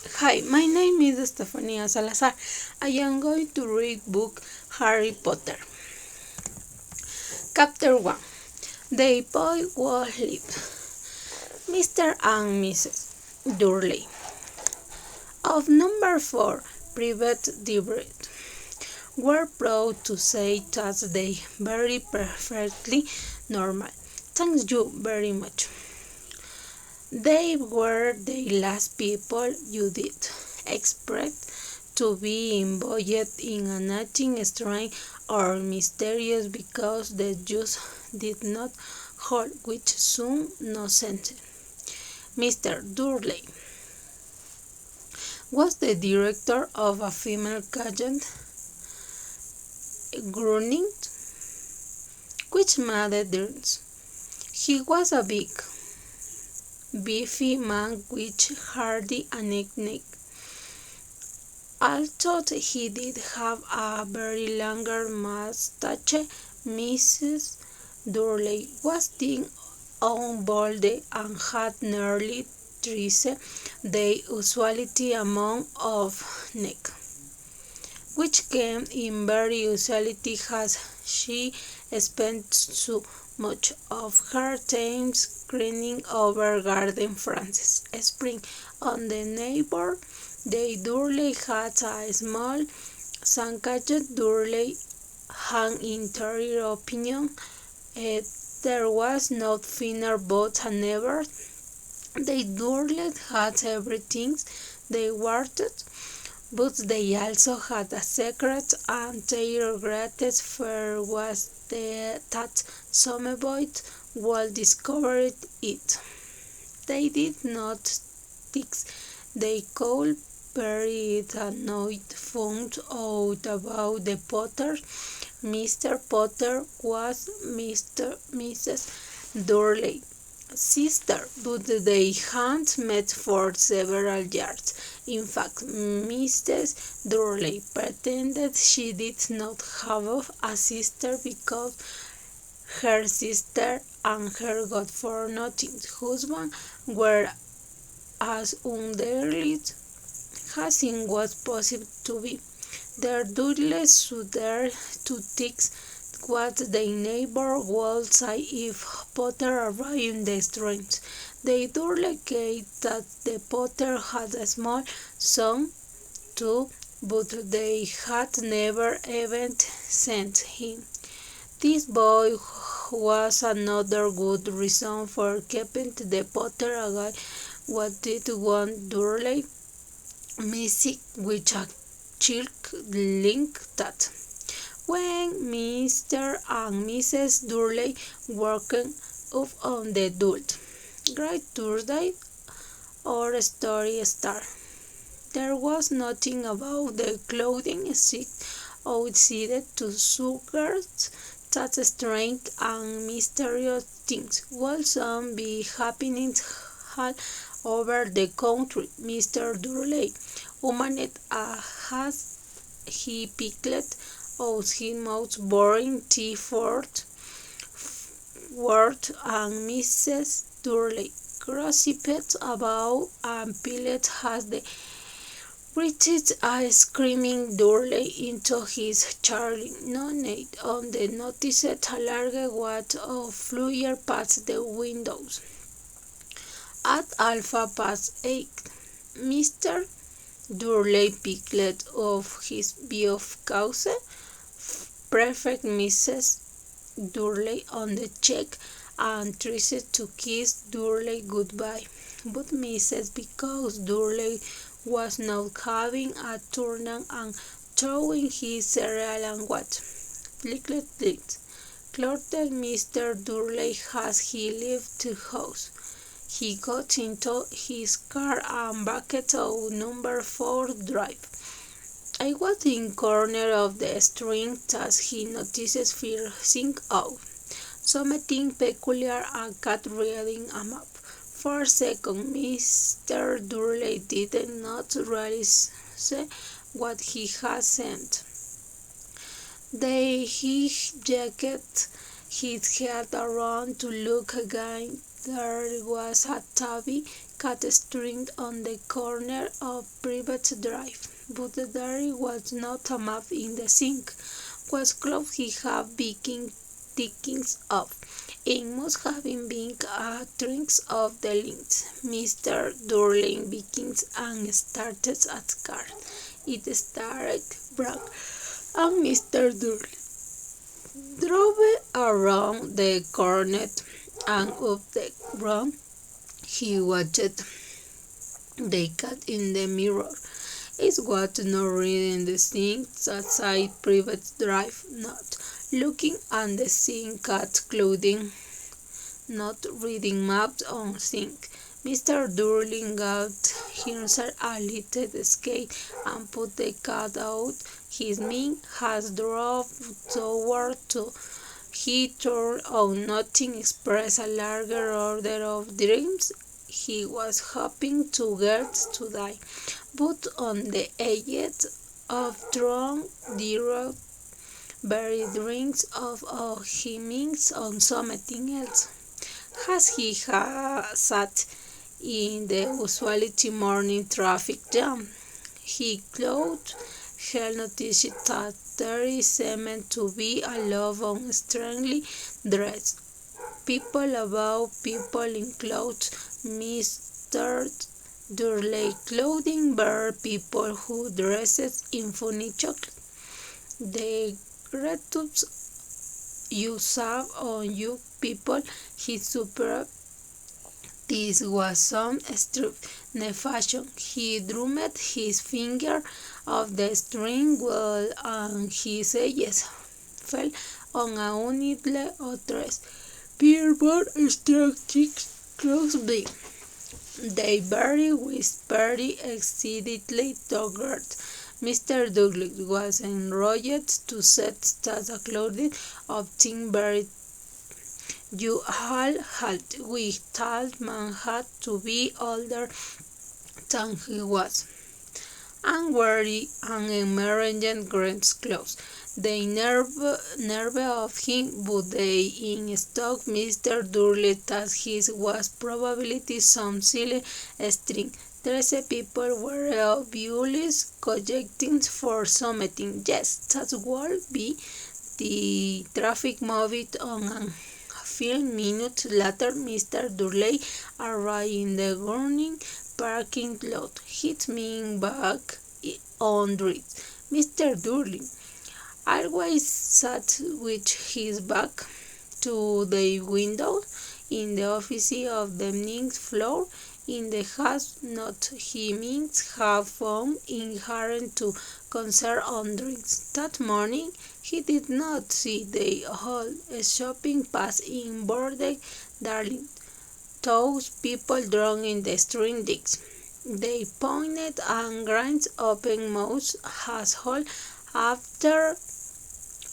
Hi, my name is Estefania Salazar. I am going to read book Harry Potter. Chapter 1. The boy was lived. Mr. and Mrs. Durley. Of number 4, Private Debate, were proud to say that they very perfectly normal. Thank you very much. They were the last people you did expect to be involved in anything strange or mysterious because the Jews did not hold, which soon no sense. Mr. Durley was the director of a female pageant groaning, which made a difference. He was a big, beefy man with hardly a neck. Although he did have a very longer mustache, Mrs. Durley was thin on bald and had nearly thrice the usuality amount of neck, which came in very usuality as she spent so much of her time screening over Garden Francis Spring on the neighbor. The Durley had a small, sun-catched Durley an interior opinion. There was no finer boat never. The Durley had everything they wanted, but they also had a secret, and their greatest fear was that some boy would discover it. They did not think they could bury it annoyed found out about the Potter. Mr. Potter was Mrs. Durley's sister, but they hadn't met for several years. In fact, Mrs. Durley pretended she did not have a sister because her sister and her good-for-nothing husband were as undetermined as it was possible to be. Their Dudleys stood there to think what the neighbor would say if Potter arrived in the street. They Dudley guessed that the Potter had a small son too, but they had never even sent him. This boy was another good reason for keeping the Potter away. What did one Durley missing with a chilk link that? When Mr. and Mrs. Durley worked up on the adult Great Thursday or Story Star, there was nothing about the clothing except outside to suggest that strange and mysterious things would soon be happening all over the country. Mr. Durley hummed as he picked out his most boring tea forth and Mrs. Durley gossiped about and peeled as they reached a screaming Durley into his Charlie nonade on the noticed a large wad of fluid past the windows. At alpha past 8, Mr. Durley picked up his view of cause, prefect Mrs. Durley on the cheek and tried to kiss Durley goodbye, but Mrs. because Durley was now having a turn and throwing his cereal and water. Clicked. Clotted Mr. Durley as he left the house. He got into his car and backed out number 4 drive. I was in corner of the street as he noticed freezing out. Something peculiar and cat reading a map. For a second, Mr. Durley did not realize what he had sent. He jacked his head around to look again. There was a tabby cat string on the corner of Private Drive, but there was not a map in the sink. What clothes he had begin tickings off. It must have been a drinks of the links. Mr. Durling begins and started at card. It started broke, and Mr. Durling drove around the corner and up the room. He watched the cat in the mirror. It was not reading the things outside Private Drive, not looking at the sink cat clothing, not reading maps on sink. Mr. Durling got himself a little scared and put the cat out. His mind has drove toward to. He turned on nothing expressed a larger order of dreams. He was hoping to get to die, but on the edge of drunk, direct, very drinks of he means on something else. As he sat in the usuality morning traffic jam, he closed her noticed that there is meant to be a lot of strangely dressed people about people in clothes. Mr. Durley clothing were people who dressed in funny chocolate. The gratuitous you saw on you people, he super. This was some strip fashion. He drummed his finger off the string well and his eyes fell on a needle or dress. Pierre struck chicks close by. They very whispered excitedly together. Mr. Douglas was enraged to set that a clothing of Timberry. You all had. We thought man had to be older than he was, and wearing an emergent great clothes. They nerve of him, but they in stock. Mr. Durley thought his was probably some silly string. 13 people were obviously connecting for something. Yes, that would be the traffic moved on a few minutes later. Mr. Durley arrived in the Gurney parking lot. His men back on it. Mr. Durley always sat with his back to the window in the office of the ninth floor. In the house not he means have found inherent to concern on drinks. That morning he did not see the whole shopping pass in boarded darling. Those people drunk in the street digs. They pointed and grinned open mouths as whole after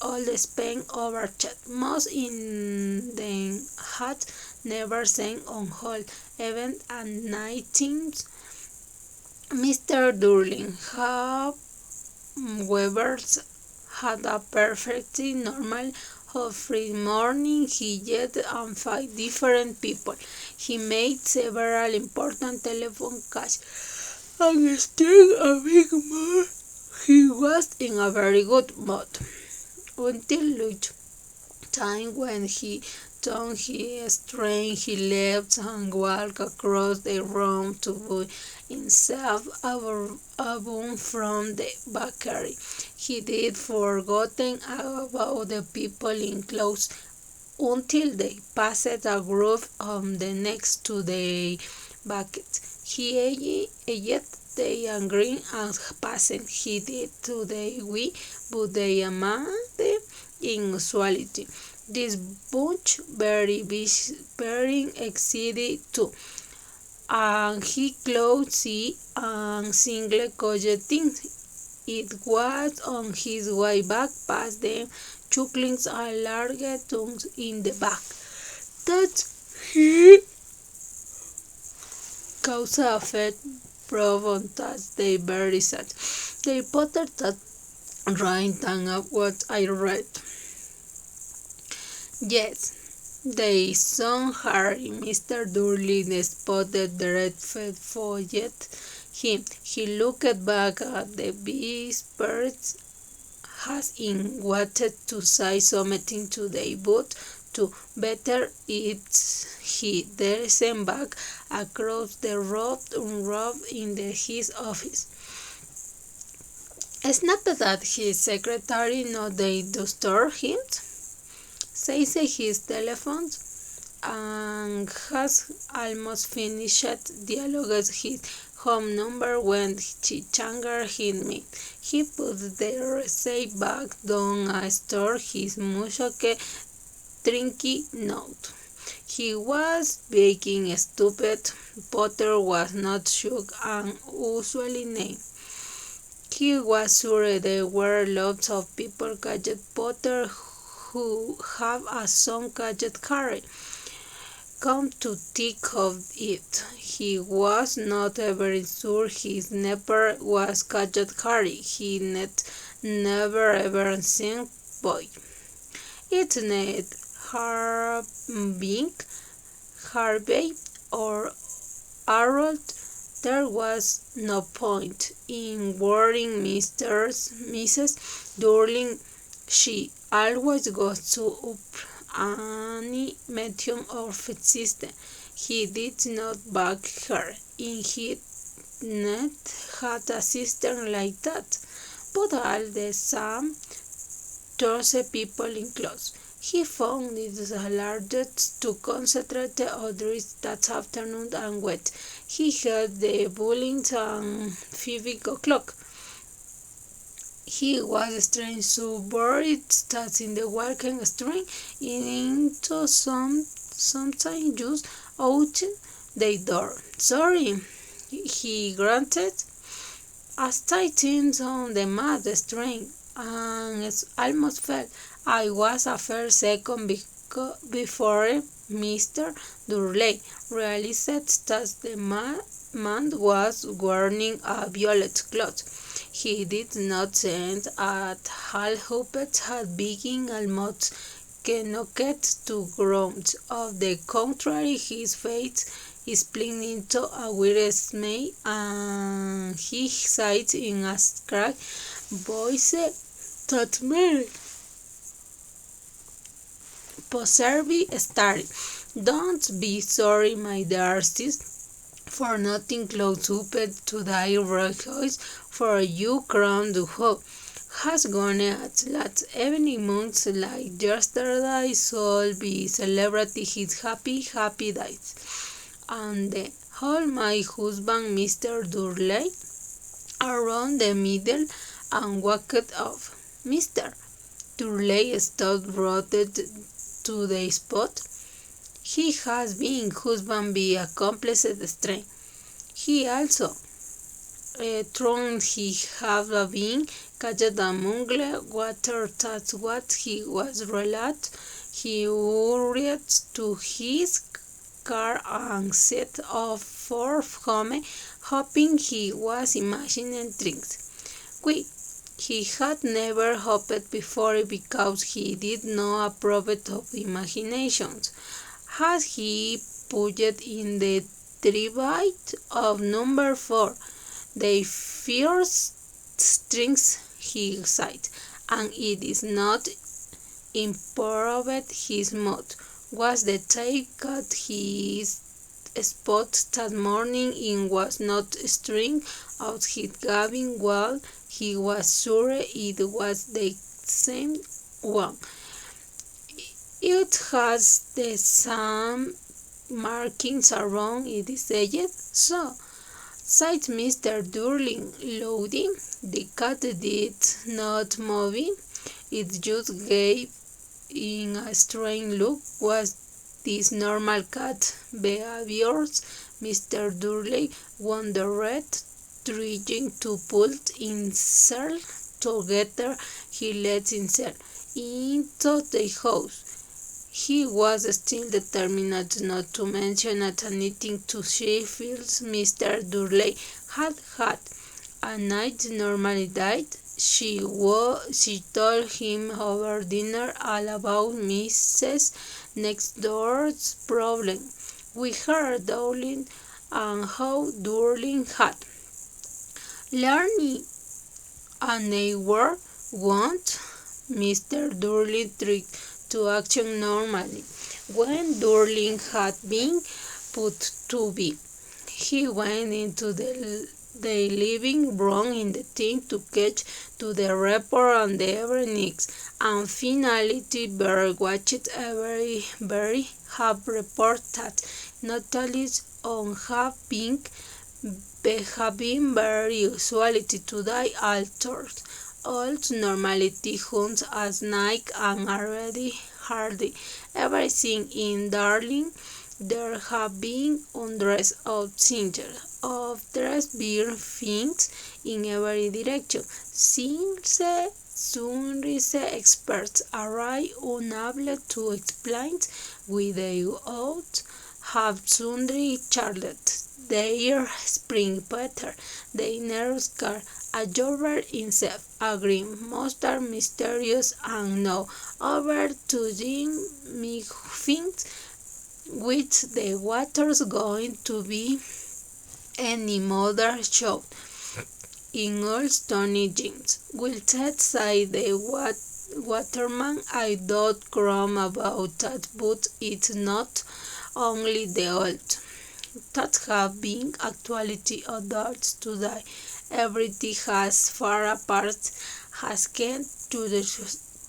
all the spent over chat. Most in them had never seen on whole even at 19. Mr. Durling, however, had a perfectly normal free morning. He yet and 5 different people. He made several important telephone calls and still a big man. He was in a very good mood until lunch time when he turned his train. He left and walked across the room to buy himself a bun from the bakery. He did forgotten about the people in clothes until they passed a group on the next to the bucket. He ate the angry and passing. He did to the we, but they among the inusuality. This bunch very exceeded too, and he closed and single coyoting. It was on his way back past them, chuckling a large tongue in the back. That he cause effect proved that they very sad. They pottered that right and up what I read. Yes, They saw Harry. Mr. Durley spotted the red followed him. He looked back at the whispers as in wanted to say something to the boot to better it. He danced back across the road unwrapped in his office. Snapped at his secretary, no they disturb him, says his telephone, and has almost finished dialogues his home number when Chichanger hit me. He put the receipt back down and stored his muchoke trinky note. He was being stupid. Potter was not shook and usually named. He was sure there were lots of people called Potter who have a son called Harry. Come to think of it, he was not ever sure his neighbor was called Harry. He never ever seen boy. It need Harvey or Harold. There was no point in worrying Mrs. Durling. She always goes to up any medium of system. He did not back her. In he net had a sister like that. But all the same, those people in clothes. He found it hard to concentrate the others that afternoon and wet. He had the bowling and 5 o'clock. He was strange so worried that in the walking street into sometimes just out the door. Sorry, he granted, as tightened on the mad string and almost fell. I was a fair second before Mr. Durley realized that the man was wearing a violet cloth. He did not seem at all hoped at being almost knocked to ground. On the contrary, his face split into a weird smile, and he said in a cracked voice that Mary Poservi started. Don't be sorry, my dear sis, for nothing close up to thy rejoice, for you crowned hope has gone at last. Every month like yesterday shall be celebrated his happy days. And the whole my husband Mr. Durley around the middle and walked off. Mr. Durley stood rooted to the spot. He has been husband by accomplished strength. He also thrown he have been catched among water. That's what he was related. He hurried to his car and set off for home, hoping he was imagining things. He had never hoped before because he did not approve of imaginations. Had he put in the tribute of number 4, the first strings he sighed, and it is not improved his mood. Was the take at his spot that morning and was not string out his giving while he was sure it was the same one. It has the same markings around it said. So, said Mr. Durling loudly, the cat did not move. It just gave in a strange look. Was this normal cat behavior? Mr. Durley wondered, trying to pull himself together. He let himself into the house. He was still determined not to mention anything to Sheffield. Mr. Durley had had a night normally died. She told him over dinner all about Mrs. Next Door's problem. We heard Darling and how Darling had learned a new word once. Mr. Darling tried to action normally. When Darling had been put to bed, he went into the living room in the team to catch to the report on the evenings, and finally Bear watched every have report that notice on have been very usually today altered. Old normality hunts as night and already hardy. Everything in Darling there have been hundreds of singers of dress beer things in every direction. Since sunrise experts arrive unable to explain without have sundry charlotte their spring peter, their nerves car, a jobber himself, a grim monster mysterious and no over to me things which the water's going to be any mother show in all stony jeans. Will that say the waterman? I don't crumb about that, but it's not only the old that have been actuality adults today. Everything has far apart has come to the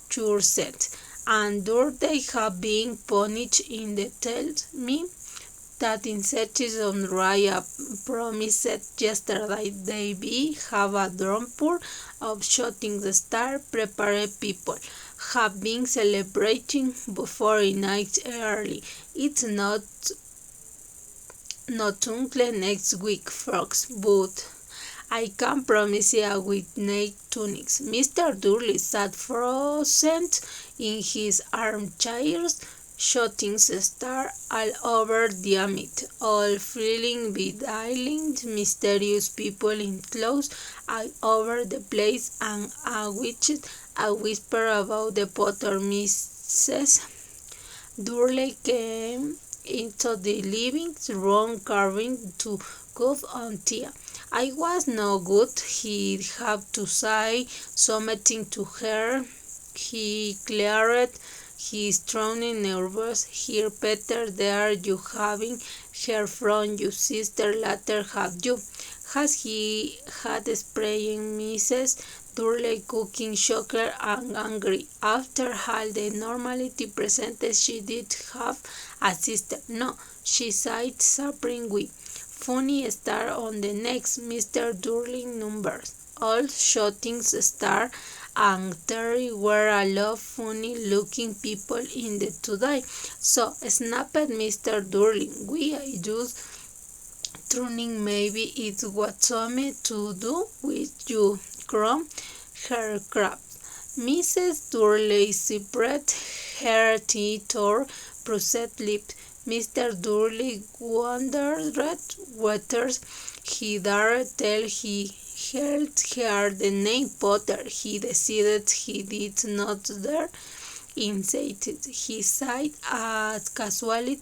church set, and though they have been punished in the tells me that in such on Raya promised yesterday they be have a downpour of shooting the star prepared people have been celebrating before night early. It's not until next week, folks, but I can promise you with neat tunics. Mr. Durley sat frozen in his armchairs, shooting stars all over the amid, all feeling beguiling, mysterious people in clothes all over the place, and a whisper about the Potter. Mrs. Durley came into the living room carrying to good on tea. I was no good, he'd have to say something to her. He cleared his drowning nervous. Here, Peter, there you having her from your sister, later have you. Has he had spraying Mrs. Durley cooking shocker and angry. After all the normality presented, she did have a sister. No, she sighed, suffering with funny star on the next Mr. Durley numbers. All shooting star and Terry were a lot of funny looking people in the today. So snapped Mr. Durley. We are just turning maybe it's what something to do with you crumb her crab. Mrs. Durley spread her teeth pursed lips. Mr. Durley wondered whether he dared tell he held her the name Potter. He decided he did not dare. Instead, he sighed as casually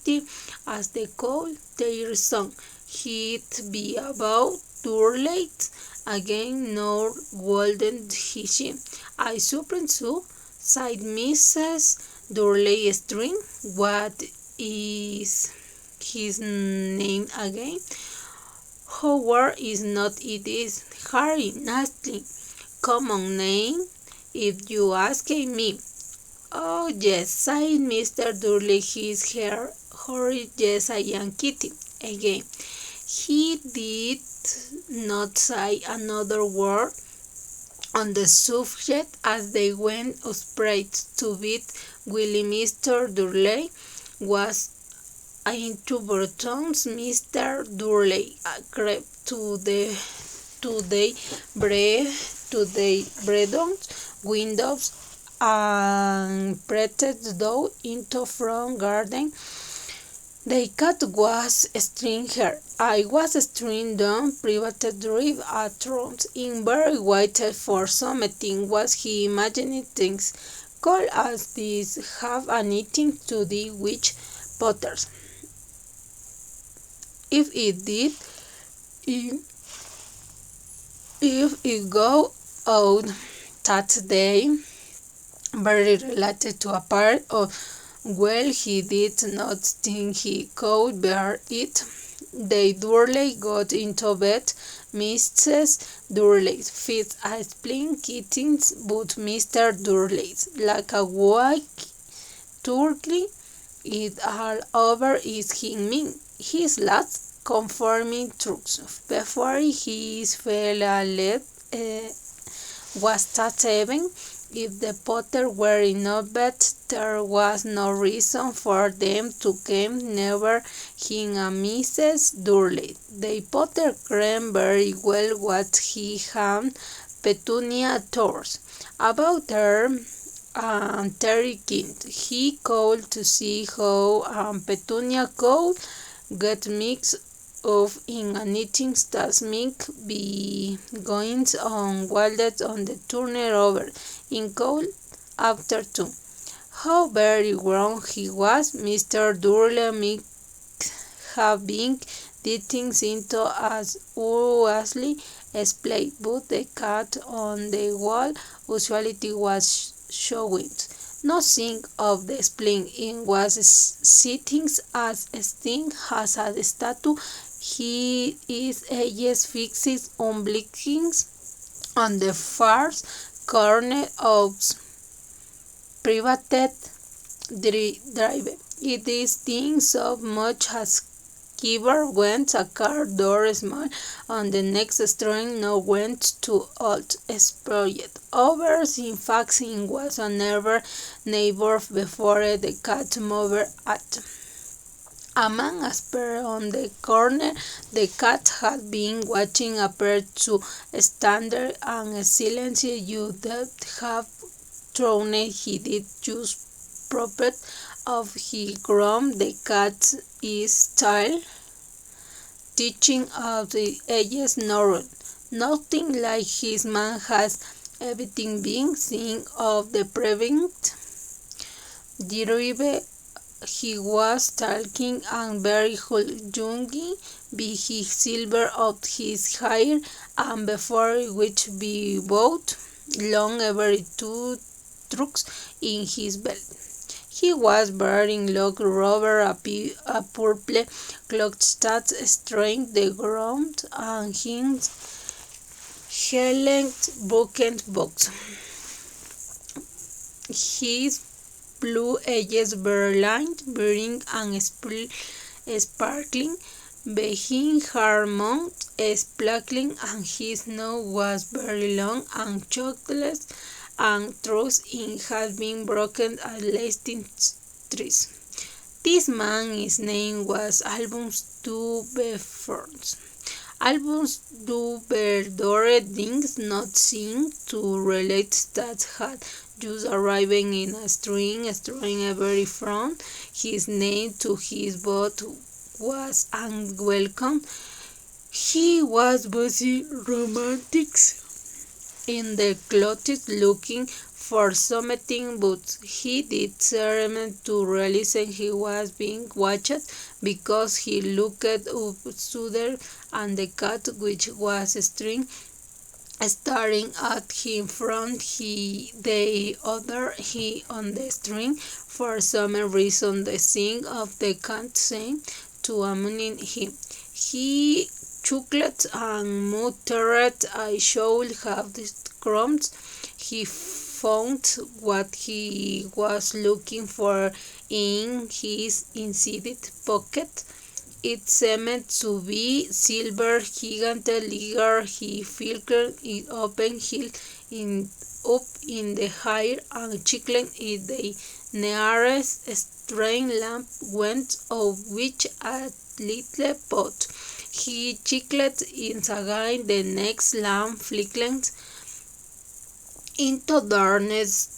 as the call their song. He'd be about too late again, nor wouldn't he? I suppose so, sighed Mrs. Durley String. What is his name again? Howard is not it is Harry Nasty. Common name, if you ask me. Oh yes, sighed Mr. Durley, his hair hurried. Yes, I am Kitty. Again, he did not say another word on the subject as they went straight to bed. Willie Mr. Durley was into Burton's. Mr. Durley crept to the Bredon's windows and pressed the door into front garden The cat was string her. I was string down private drive at rooms in very waited for something was he imagining things. Could as this have anything to do with potters? If it did, if, if it go out that day, very related to a part of well he did not think he could bear it. They Durley got into bed. Mrs. Durley's feet are split kittens, but Mr. Durley's like a white turkey. It all over is him. His last conforming truths before his fellow was that even if the Potter were in bed, there was no reason for them to come near him and Mrs. Durley. The Potter knew very well what he had Petunia thought about her Terry King. He called to see how Petunia could get mixed up in anything that might be going on while on the turnover in cold after 2. How very wrong he was. Mr. Durley might have been dating into as wisely explained, but the cat on the wall usually was showing. Nothing of the spleen in was sitting as still as a statue. He is eyes fixed on blinkings on the far corner of private drive. It is things so much as Kiver went a car door small on the next string no went to old exploit. Overs in fact it was a neighbor before the cat moved at. A man appeared on the corner. The cat had been watching appear to stand there and silence you that have thrown he did just proper of he grown. The cat is still teaching of the ages north. Nothing like his man has everything been seen of the prevent derive. He was talking and very young, be his silver of his hair, and before which be both long every 2 trucks in his belt. He was wearing long rubber, a purple cloak that strained the ground, and his helmet broken box. His blue edges were lined, bearing and sparkling. Behind her mouth sparkling, and his nose was very long and chocolate, and throws in had been broken at lasting trees. This man's name was Albus Duberford. Albus Duberford things not seen to relate that had just arriving in a string, throwing a very front. His name to his boat was unwelcome. He was busy romantics in the clothes looking for something, but he did seem to realize he was being watched because he looked up Suder and the cat which was staring at him from the other he on the string. For some reason the scene of the cat seemed to amuse him. He chuckled and muttered, I should have the crumbs. He found what he was looking for in his inside pocket. It seemed to be silver gigant liger. He filtered it open hill up in the air and chuckled in the nearest string lamp went of which a little pot. He chuckled in again. The next lamp flickered into darkness.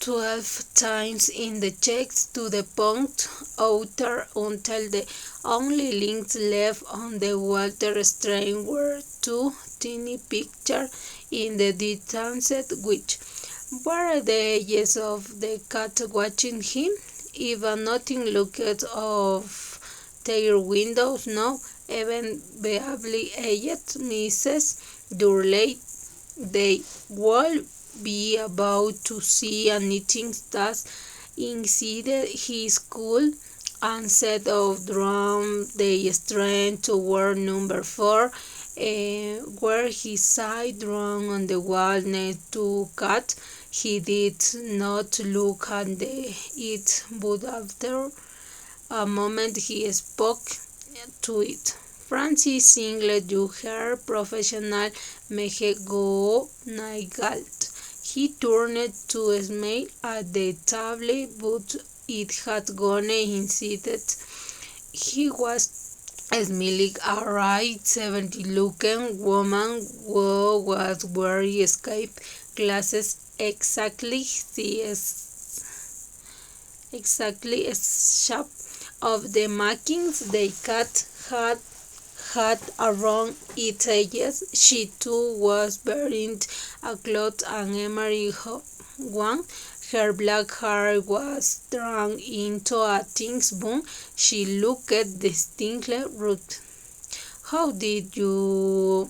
12 times in the checks to the point outer until the only links left on the water stream were two tiny pictures in the distance which were the edges of the cat watching him. Even nothing looked of their windows now, even barely aged Mrs. Durley. They would be about to see a knitting task inside his school, and set of drum they strained toward number 4, where he sat down on the wall next to cat. He did not look at it, but after a moment he spoke to it. Francis Singlet, you heard professional McGonagall. He turned to smile at the table, but it had gone inside. He was smiling a right 70-looking woman who was wearing escape glasses exactly shape of the markings the cat had around its edges. She too was wearing a cloth and emery one. Her black hair was drawn into a thin bun. She looked distinctly rude. "How did you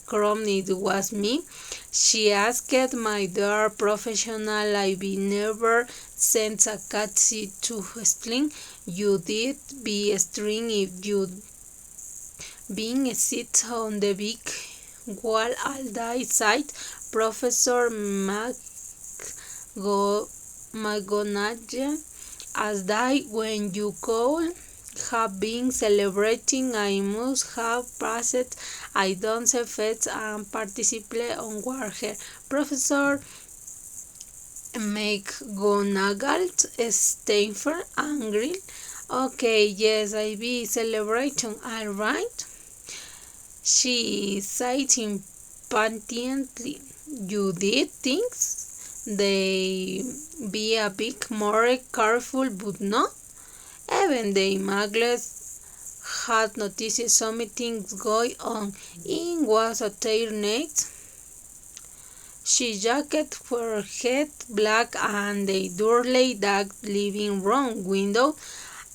come it was me?" she asked. "My dear professional, I've never sent a cat to explain. You did be a string if you'd been sit on the big wall all day," said Professor McGonagall, "as that when you could have been celebrating. I must have passed. I don't effect and participate on war here." Professor McGonagall Stanford angry. "Okay, yes, I be celebrating, all right," she said impatiently. "You did things they be a bit more careful, but no." Even the Muggles had noticed something going on. It was a tail next. She jacket for head black and the Durley dark living room window.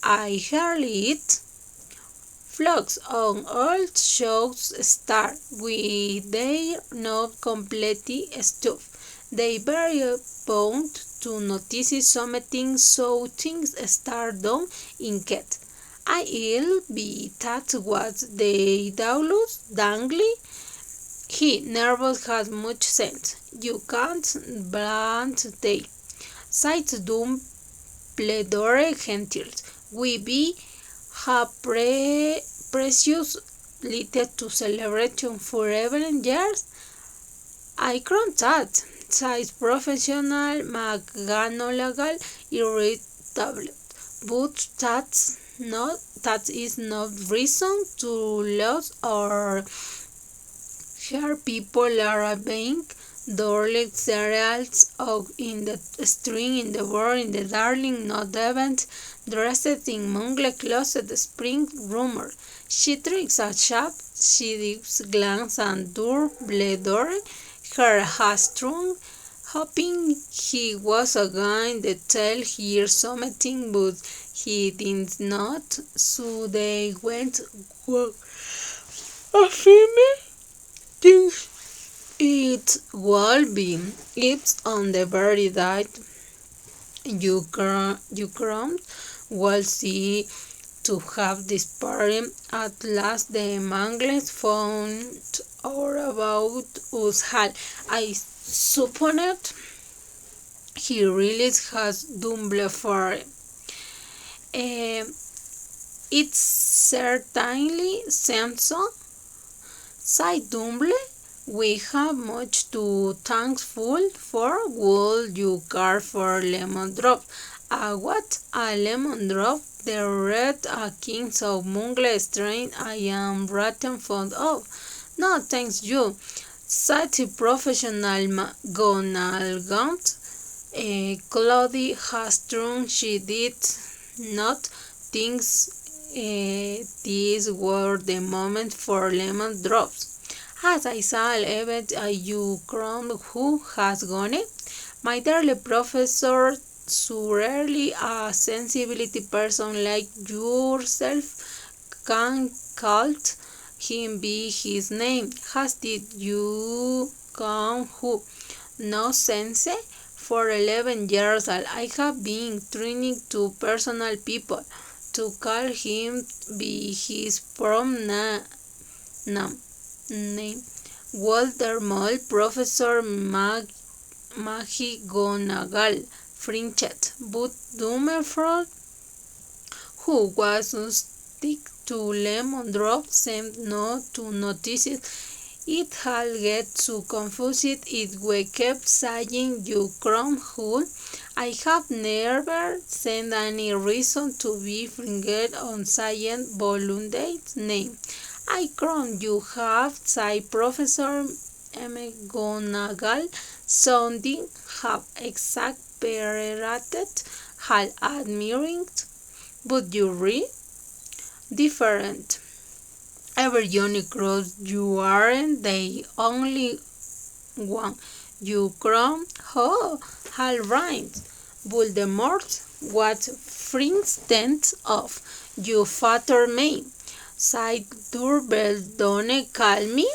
I hardly it. Flocks on all shows start with their not completely stuffed. They were bound to notice something, so things start down in cat. I'll be that was the Daulus Dangley. He never has much sense. You can't blame they. Sights dumb pledore gentils. We be have precious little to celebration forever and years. I grant that, says Professional McGonagall irritable, but that is not reason to lose or hear people are buying darling cereals out in the street, in the world, in the darling not event, dressed in mongle closet spring rumor. She drinks a shop, she dips glance and door, her has strung, hoping he was again to tell her something, but he did not, so they went walk. A female thinks it will be. It's on the very night you come will see to have this party. At last the Mangles found out about us had. I suppose he really has dumble for it. It certainly seems so, said Dumble. We have much to thankful for. Would you care for lemon drop? What? A lemon drop? The red kings of Mungle strain I am rotten fond of. No, thanks you, said the professional McGonagall. Claudie has true, she did not think these were the moment for lemon drops. As I saw even you crown who has gone? My dear professor, surely a sensibility person like yourself can call him be his name. Has did you come who? No sense? For 11 years I have been training two personal people to call him be his name. Walter Moll, Professor McGonagall, Frinchet, but Dummerford, who was stick to lemon drop, seemed not to notice it. It had get so confused it we kept saying you crom who. I have never seen any reason to be forget on Science Volunteer's name. I crom you have, said Professor McGonagall, sounding have exasperated, had admiring, but you read different. Every Unicross you aren't the only one. You crom ho all right. Voldemort, what instance of you fatter me? Sighed Dumbledore, call me?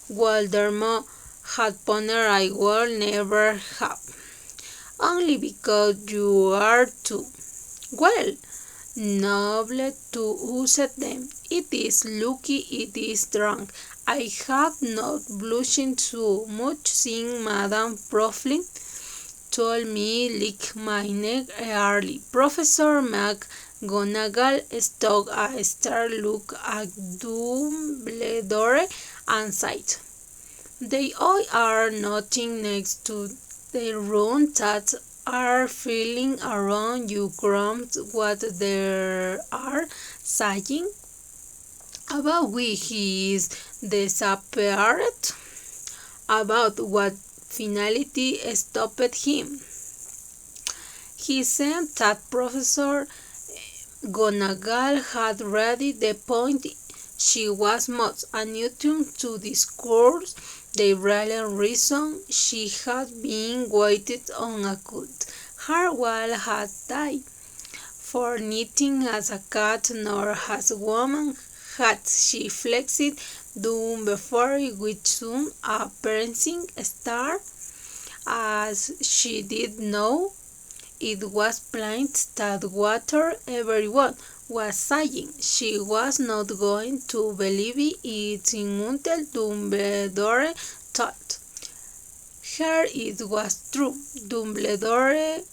Voldemort had pondered I will never have. Only because you are too well noble to use them. It is lucky it is drunk. I have not blushing so much since Madame Proflin told me lick my neck early. Professor McGonagall took a star look at Dumbledore and sighed. They all are nothing next to the room that are feeling around you crumbs what they are saying about we he is disappeared, about what finality stopped him. He said that Professor Gonagall had ready the point she was most unattuned to discourse the real reason she had been waited on a cult. Her while had died, for knitting as a cat nor as a woman had she flexed down before which soon a prancing star, as she did know. It was plain that whatever everyone was saying, she was not going to believe it until Dumbledore thought her it was true. Dumbledore,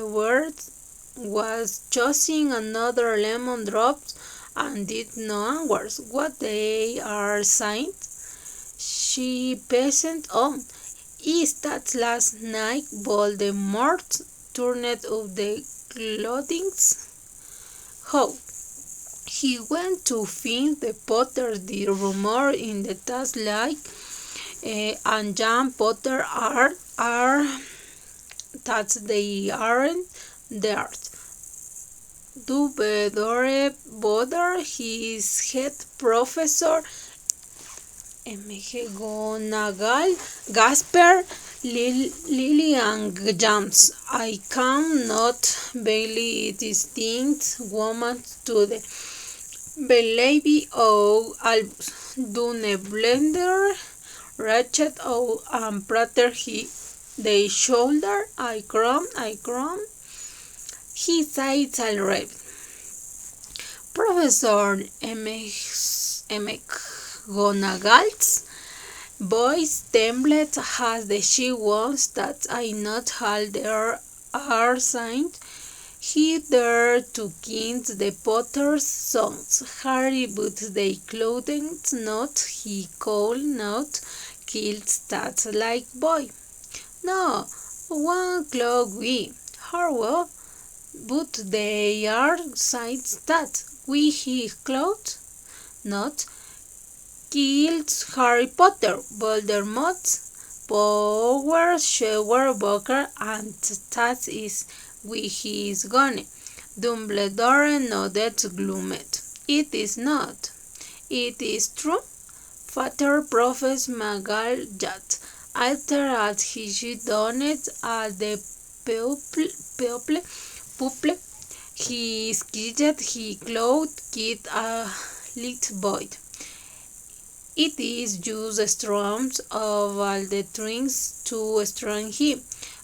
words, was choosing another lemon drops and did no answer what they are saying. She passed on. Is that last night Voldemort turned up the clothings? How? He went to find the Potter, the rumor in the task like, and John Potter are that they aren't there. Dumbledore bother his head professor McGonagall, Gasper, Lily and James. I cannot believe distinct woman to the baby of Albus. Dune blender, Ratchet and Prater he the shoulder. I crom. He said already. Professor McGonagall's voice trembled as the she was that I not had there are signed. He dared to kiss the Potter's sons, Harry, but they couldn't not. He could not kill that like boy. No, one clock we, Harwell, but they are signs that we he clothes not killed Harry Potter. Voldemort power shower Boker and that is with his gone. Dumbledore nodded gloomed. It is not. It is true. Father Professor Magal Jat. After as he done it at the people, he skittered he clothed kid a little boy. It is just storms of all the things to strong him.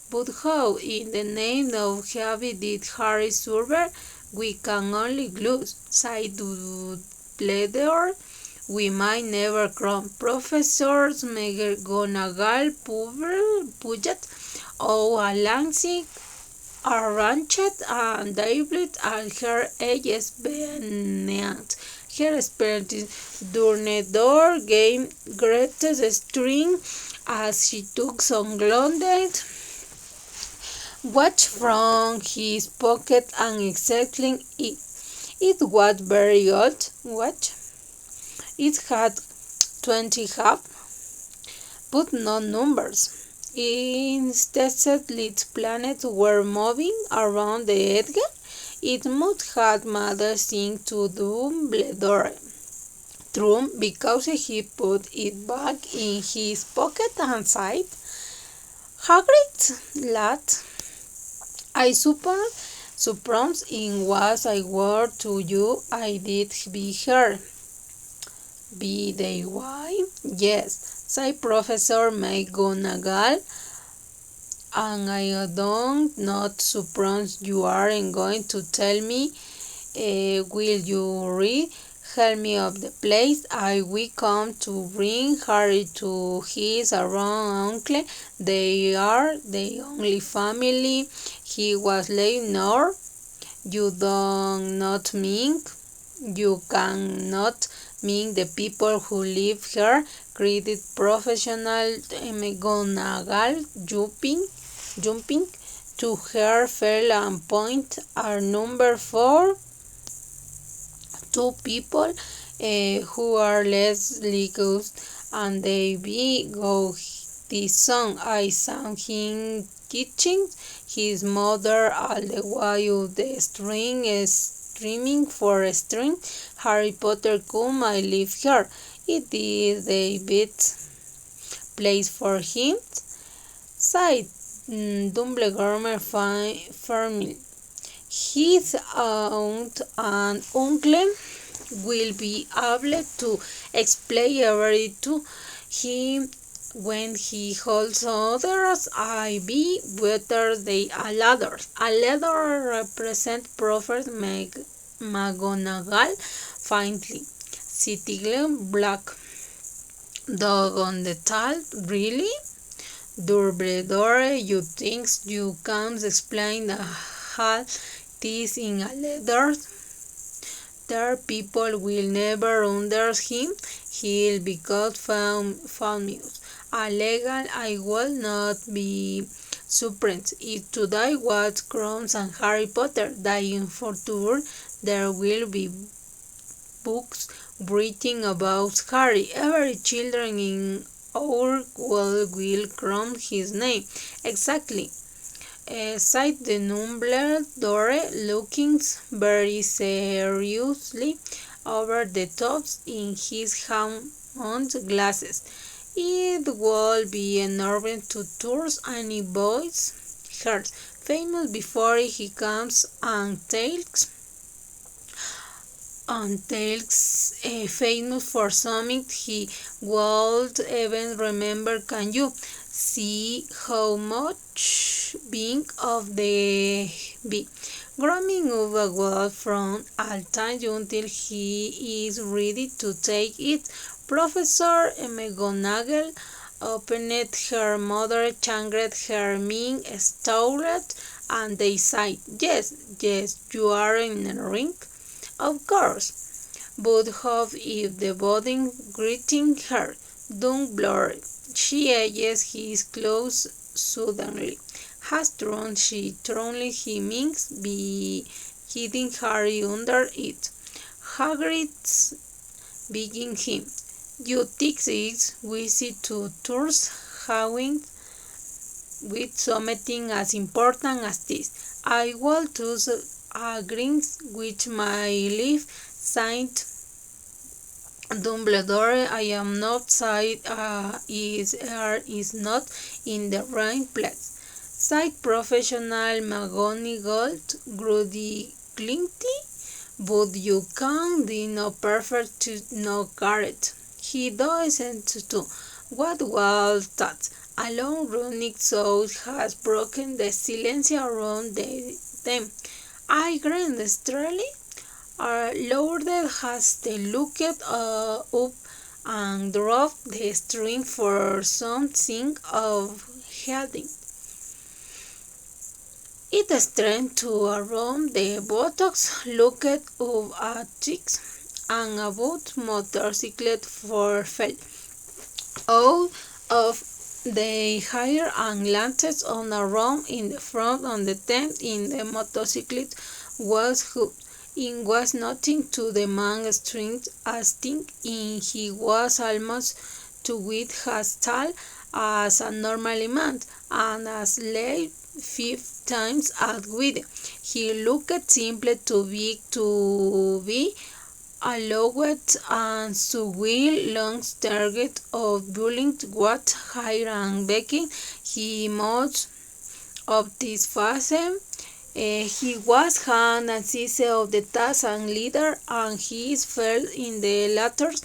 But how, in the name of heavy did Harry survive? We can only lose, sighed Dumbledore. We might never crown Professors McGonagall, Puget, Langsing, Arranchet, and David at her ages beneath. Her spirited Dumbledore gave greatest string as she took some grounded watch from his pocket and examining it. It was very old watch. It had 20 half, but no numbers. Instead, its planets were moving around the edge. It must have made things to Dumbledore. True, because he put it back in his pocket and said, Hagrid, lad, I suppose in was I were to you I did be here. Be they why? Yes, said Professor McGonagall, and I don't not suppose you aren't going to tell me. Will you read? Help me up the place. I will come to bring Harry to his own uncle. They are the only family he was left nor. You do not mean. You cannot mean the people who live here. Cried professional McGonagall, jumping to her fell and point are number 4. 2 people who are less legal and they be go this song. I saw him teaching his mother all the while the string is streaming for a string. Harry Potter come I live here. It is the best place for him. Said Dumbledore firmly. His aunt and uncle will be able to explain everything to him when he holds others. I be better than a ladder. A ladder represents Professor McGonagall faintly. Sitting black dog on the tall. Really? Dumbledore, you think you can explain how this in a letter? There people will never understand him. He'll be called famous. A legal I will not be surprised if today was Crumbs and Harry Potter dying for tour. There will be books written about Harry. Every children in our world will crown his name. Exactly. Said the Dumbledore, looking very seriously over the tops in his round glasses. It will be enormous to tours any boy's heart, famous before he comes and tells famous for something he won't even remember. Can you see how much being of the bee growing up a wall from all time until he is ready to take it? Professor McGonagall opened her mother, changed her mean, stowed, and they said, yes, you are in a ring. Of course, but how if the body greeting her? Don't blur. She edges his clothes suddenly. Has thrown she thrown he means be hiding Harry under it. Hagrid's begging him. You take this visit to tours having with something as important as this. I will choose agrees with my life, Saint Dumbledore. I am not side is not in the right place. Side professional McGonagall Grudy Glinty, but you can be no perfect to no carrot. He doesn't too. What was that? A long running sound has broken the silence around them. I grinned strangely. Lord has the looked up and dropped the string for something of heading. It strained to around the buttocks, looked up at chicks, and about motorcycle for fell out of the hair and landed on a room in the front of the tent. In the motorcycle was hooked. It was nothing to the man's strength as think he was almost two feet as tall as a normal man, and as late 5 times as wide. He looked simply too big to be allowed, and so will long target of bullying what higher and baking. He most of this phase. He was an assistant of the task and leader, and he felt in the latter's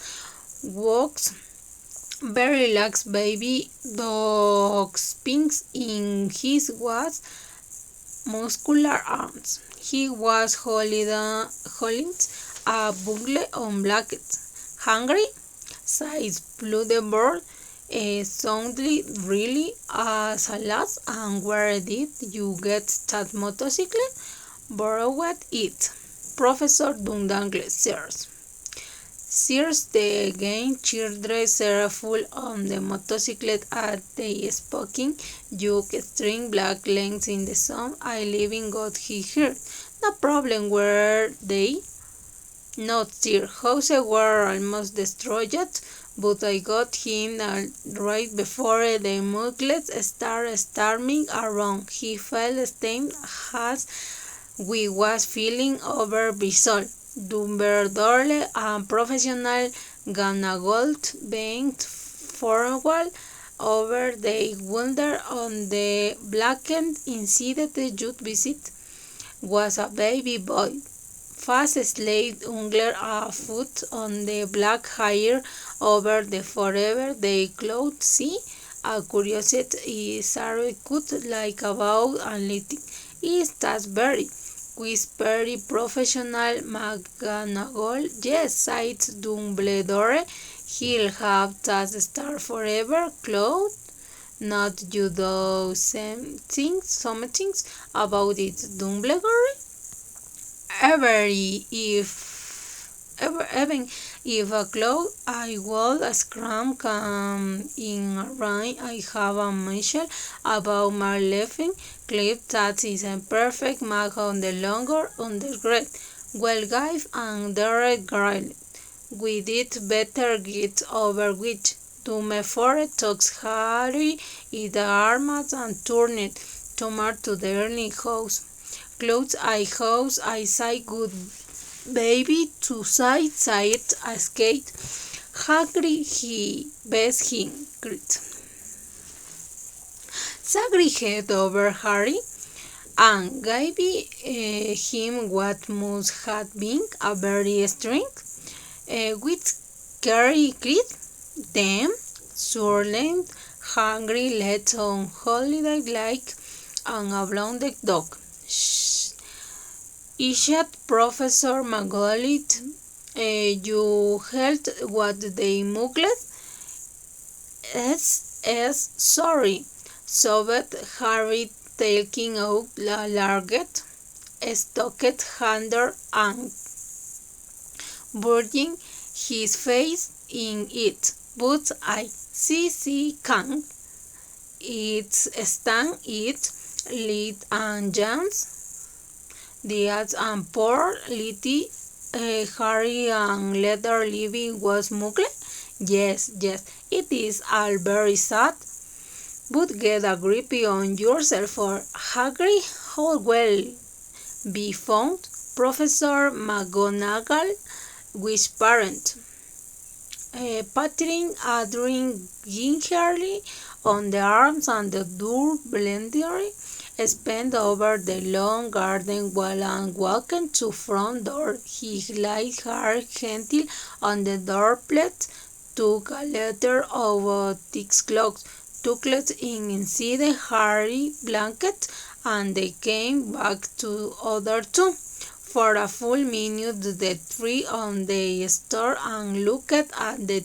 works very relaxed baby dog spins in his was muscular arms. He was holding a bugle on blanket. Hungry? Says Bluebird. Soundly really as a lass, and where did you get that motorcycle? Borrowed it. Professor Dundangle, sirs. Sirs, the game children are full on the motorcycle at the spoken yoke string black lengths in the sun. I living got he heard. No problem, were they? Not sir. Houses were almost destroyed, but I got him right before the muggles started storming around. He felt same as we was feeling over Bristol. Dumbledore and professional Ganagold bent forward over the wonder on the blackened inside the youth visit was a baby boy. Fast slid unger a foot on the black hair over the forever they clothed see. A curiosity Sarah could like about and letting. Is that very? Whispered professional McGonagall. Yes, sighed Dumbledore. He'll have that star forever clothed. Not you do some things about it, Dumbledore? Even if a cloud I will scram come in a rain, I have a mention about my laughing clip that is a perfect match on the longer undergrad. Well, Guy and Derek Grant, we did better get over which. To me for it talks Harry in the arms and turned Tomar to the early house. Clothes I say good baby to side a skate. Hagrid he best him grit. Sagri head over Harry and gave him what must have been a very strength. With Gary grit them surland hungry let on holiday like an oblong dog. Ishat Professor McGollit, you heard what they muggled? Yes, sorry. Sobbed Harry taking out la larget, stocked hander and burying his face in it. But I can. It's stand it, lit and jams. The ads and poor little Harry and leather living was muggle? Yes, it is all very sad. But get a grip on yourself for Hagrid how well be found, Professor McGonagall whispered, patting Adrien gingerly on the arms, and the door blindly spent over the long garden wall and walked to front door. He laid her gently on the doorplate, took a letter over thick cloth, tucked in inside the hairy blanket, and they came back to other two. For a full minute the three on the store and looked at the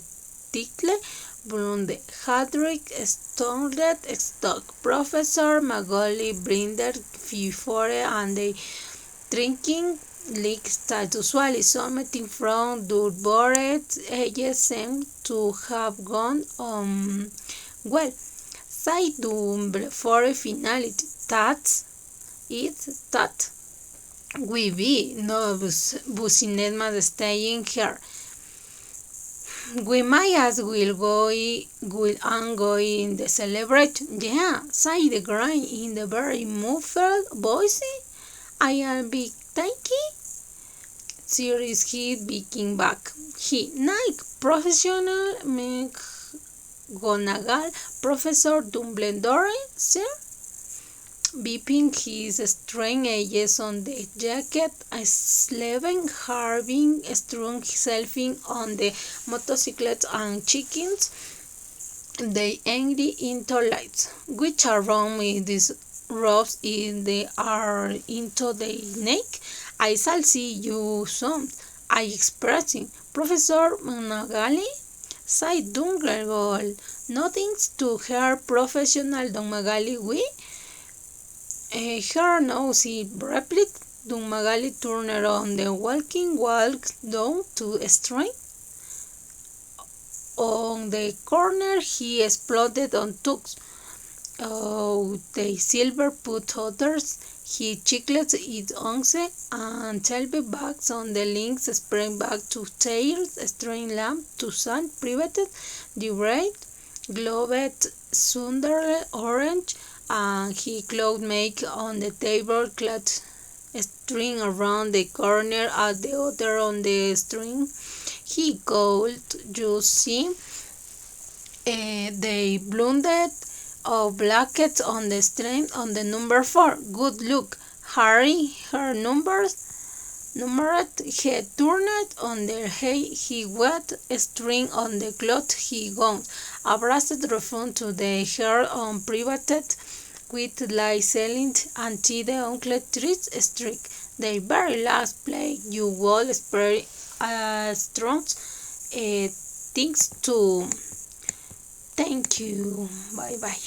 title blonde Hadrick Stoned stock. Professor Macaulay brinded before and the drinking leak started usually something from the bored edges seemed to have gone well. Say Dumble for a finality. That's it, that. We be no business staying here. We might as well go in the celebration. Yeah, say the grind in the very muffled voice. I am big tanky. Serious hit beaking back. He Nike professional McGonagall Professor Dumbledore, sir. Beeping his strange edges on the jacket, Sleven Harbin strung himself on the motorcycle and chickens. They ended into lights, which around me these robes in the are into the neck. I shall see you soon. I expressing Professor Monagali. Said Dungle, nothing to her professional Don Magali we. Her nosy replied. Don Magali turned on the walking walk down to the street. On the corner he exploded on tux. Oh, the silver put others. He chickled it once and Shelby bags on the links sprang back to tails, string lamp to sun privated, the red, globed sunderland orange, and he cloud make on the table clad string around the corner at the other on the string. He called, you see, they blundered of blackets on the string on the number 4. Good look, Harry, her numbered, he turned on the hay, he wet string on the cloth he gone, abrased referred to the hair on privated with light selling until the uncle trees streak. The very last play you will spare strong things to. Thank you. Bye bye.